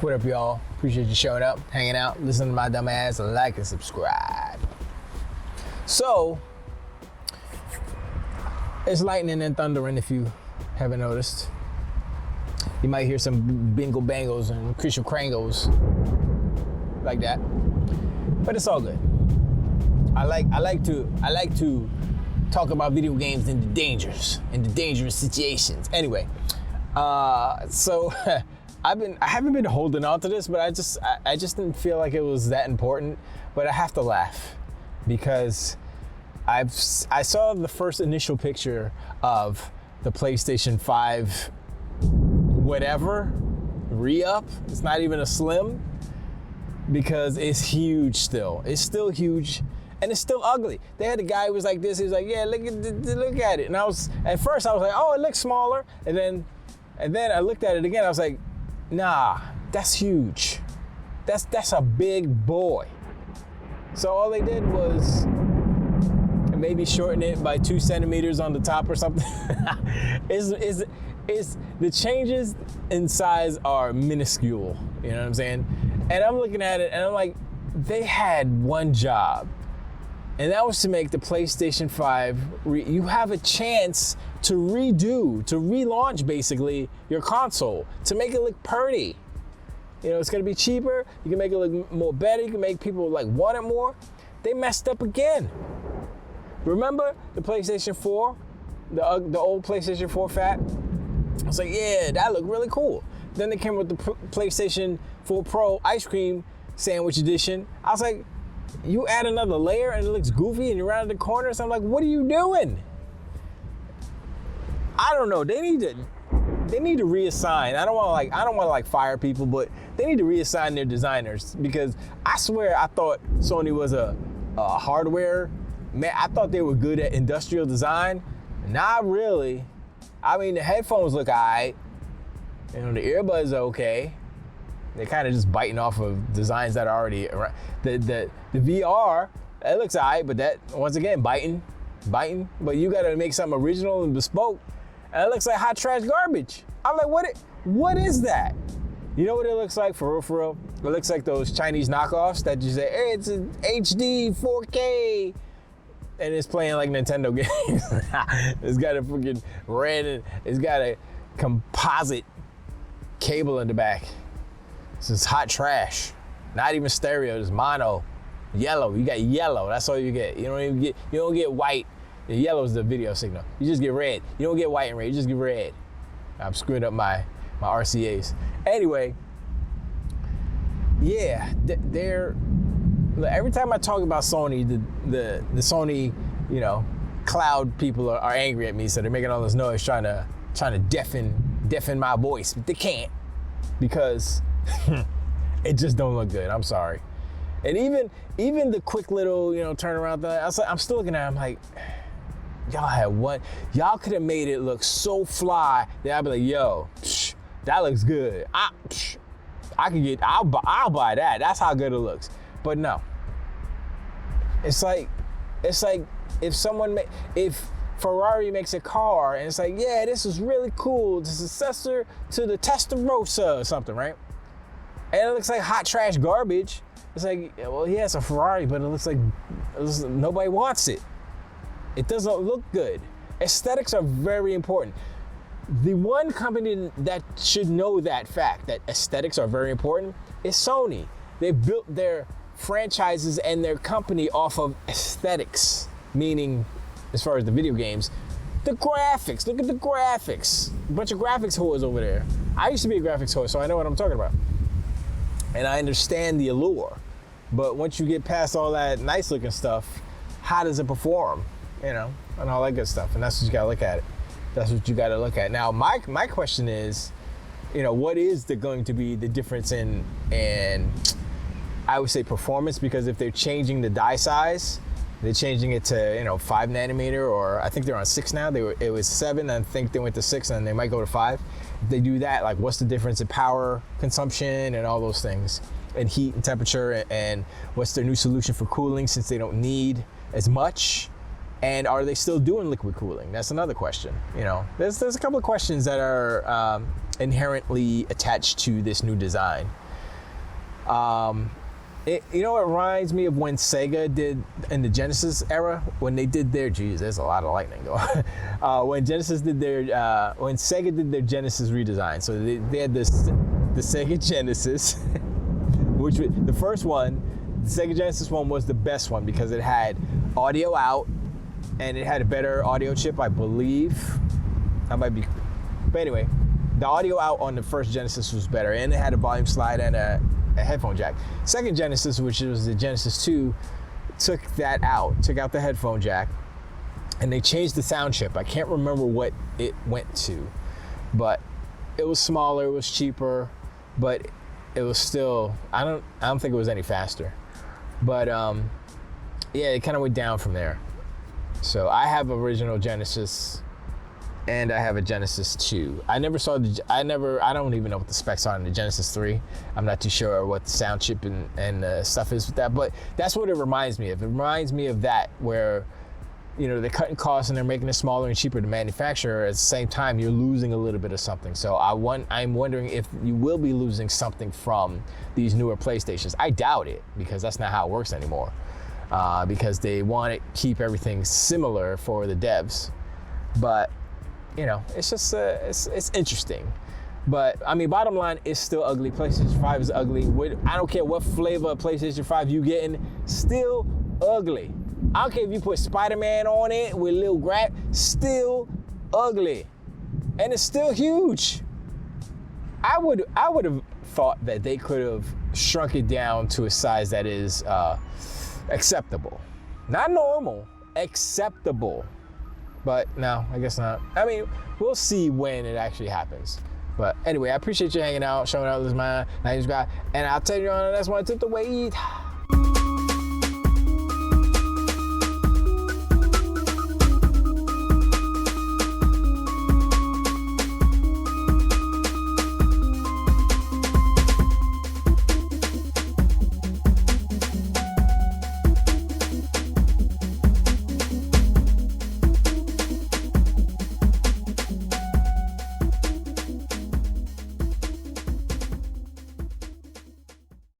What up, y'all? Appreciate you showing up, hanging out, listening to my dumb ass, like and subscribe. So, it's lightning and thundering if you haven't noticed. You might hear some bingle bangles and crystal crangles like that, but it's all good. I like to talk about video games and the dangers and the dangerous situations. Anyway, so I haven't been holding on to this, but I just didn't feel like it was that important. But I have to laugh because I saw the first initial picture of the PlayStation 5 whatever re-up. It's not even a slim because it's huge still. It's still huge and it's still ugly. They had a guy who was like this. He was like, yeah, look at it. And at first I was like, oh, it looks smaller. And then I looked at it again. I was like, nah, that's huge. That's a big boy. So all they did was maybe shorten it by 2 centimeters on the top or something. Is the changes in size are minuscule, you know what I'm saying? And I'm looking at it and I'm like, they had one job, and that was to make the PlayStation 5, you have a chance to relaunch basically your console, to make it look pretty. You know, it's gonna be cheaper, you can make it look more better, you can make people like want it more. They messed up again. Remember the PlayStation 4, the old PlayStation 4 fat? I was like, yeah, that looked really cool. Then they came with the PlayStation 4 Pro ice cream sandwich edition. I was like, you add another layer and it looks goofy and you're around the corner. So I'm like, what are you doing? I don't know. They need to reassign. I don't want to fire people, but they need to reassign their designers, because I swear I thought Sony was a hardware man. I thought they were good at industrial design. Not really. I mean, the headphones look alright. You know, the earbuds are okay. They're kind of just biting off of designs that are already around. The VR, it looks alright, but that, once again, biting. But you gotta make something original and bespoke, and it looks like hot trash garbage. I'm like, what is that? You know what it looks like, for real? It looks like those Chinese knockoffs that you say, hey, it's an HD 4K. And it's playing like Nintendo games. It's got a freaking red, and it's got a composite cable in the back. This is hot trash. Not even stereo, just mono. Yellow, you got yellow, that's all you get. You don't get white. The yellow is the video signal. You just get red. You don't get white and red, you just get red. I'm screwing up my RCAs. Anyway, yeah, every time I talk about Sony, the Sony, you know, cloud people are angry at me, so they're making all this noise trying to deafen my voice, but they can't, because it just don't look good. I'm sorry. And even the quick little, you know, turnaround thing, I'm still looking at it, I'm like, y'all could have made it look so fly that I'd be like, yo, that looks good. I'll buy that. That's how good it looks. But no, it's like if Ferrari makes a car and it's like, yeah, this is really cool, the successor to the Testarossa or something, right? And it looks like hot trash garbage. It's like, well, yeah, it's a Ferrari, but it looks like nobody wants it. It doesn't look good. Aesthetics are very important. The one company that should know that fact, that aesthetics are very important, is Sony. They built their franchises and their company off of aesthetics, meaning, as far as the video games, the graphics. Look at the graphics. A bunch of graphics whores over there. I used to be a graphics whore, so I know what I'm talking about. And I understand the allure. But once you get past all that nice looking stuff, how does it perform? You know, and all that good stuff. And that's what you gotta look at it. That's what you gotta look at. Now, my question is, you know, what is going to be the difference in I would say performance? Because if they're changing the die size, they're changing it to, you know, 5 nanometer, or I think they're on 6 now. It was 7, I think they went to 6, and they might go to 5. If they do that, like, what's the difference in power consumption and all those things, and heat and temperature, and what's their new solution for cooling, since they don't need as much? And are they still doing liquid cooling? That's another question. You know, there's a couple of questions that are inherently attached to this new design. You know, it reminds me of when Sega did in the Genesis era when they did their. Geez, there's a lot of lightning going. When Sega did their Genesis redesign, so they had the Sega Genesis, which was, the first one, the Sega Genesis one was the best one because it had audio out, and it had a better audio chip, I believe. I might be, but anyway, the audio out on the first Genesis was better, and it had a volume slide and a headphone jack. Second Genesis, which was the Genesis 2, took out the headphone jack, and they changed the sound chip. I can't remember what it went to, but it was smaller, it was cheaper, but it was still, I don't think it was any faster. But yeah, it kind of went down from there. So I have original Genesis, and I have a Genesis 2. I don't even know what the specs are in the Genesis 3. I'm not too sure what the sound chip and stuff is with that, but that's what it reminds me of. It reminds me of that, where, you know, they're cutting costs and they're making it smaller and cheaper to manufacture. At the same time, you're losing a little bit of something. So I'm wondering if you will be losing something from these newer PlayStations. I doubt it, because that's not how it works anymore. Because they want to keep everything similar for the devs. But you know, it's just it's interesting. But I mean, bottom line, it's still ugly. PlayStation 5 is ugly. I don't care what flavor of PlayStation 5 you getting, still ugly. I don't care if you put Spider-Man on it with little grab, still ugly. And it's still huge. I would have thought that they could have shrunk it down to a size that is acceptable. Not normal, acceptable. But no, I guess not. I mean, we'll see when it actually happens. But anyway, I appreciate you hanging out, showing out this my name's guy, and I'll tell you on the next one. I took the weight.